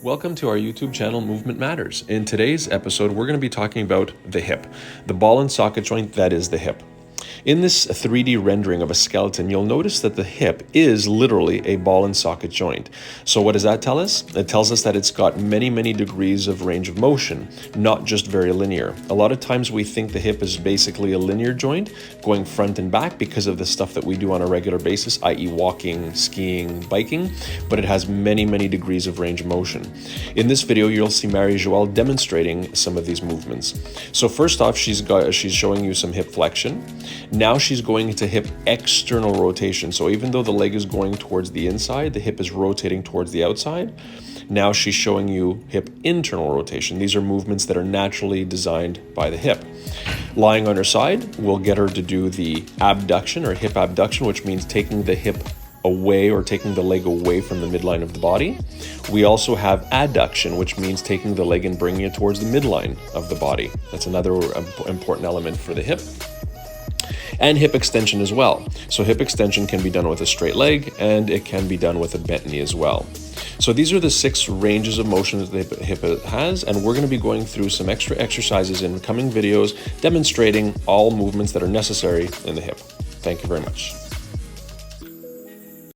Welcome to our YouTube channel, Movement Matters. In today's episode, we're going to be talking about the hip, the ball and socket joint that is the hip. In this 3D rendering of a skeleton, you'll notice that the hip is literally a ball and socket joint. So what does that tell us? It tells us that it's got many degrees of range of motion, not just very linear. A lot of times we think the hip is basically a linear joint going front and back because of the stuff that we do on a regular basis, i.e. walking, skiing, biking, but it has many degrees of range of motion. In this video, you'll see Marie-Joelle demonstrating some of these movements. So first off, she's showing you some hip flexion. Now she's going into hip external rotation. So even though the leg is going towards the inside, the hip is rotating towards the outside. Now she's showing you hip internal rotation. These are movements that are naturally designed by the hip. Lying on her side, we'll get her to do the abduction or hip abduction, which means taking the hip away or taking the leg away from the midline of the body. We also have adduction, which means taking the leg and bringing it towards the midline of the body. That's another important element for the hip. And hip extension as well. So hip extension can be done with a straight leg and it can be done with a bent knee as well. So these are the 6 ranges of motion that the hip has, and we're going to be going through some extra exercises in coming videos demonstrating all movements that are necessary in the hip. Thank you very much.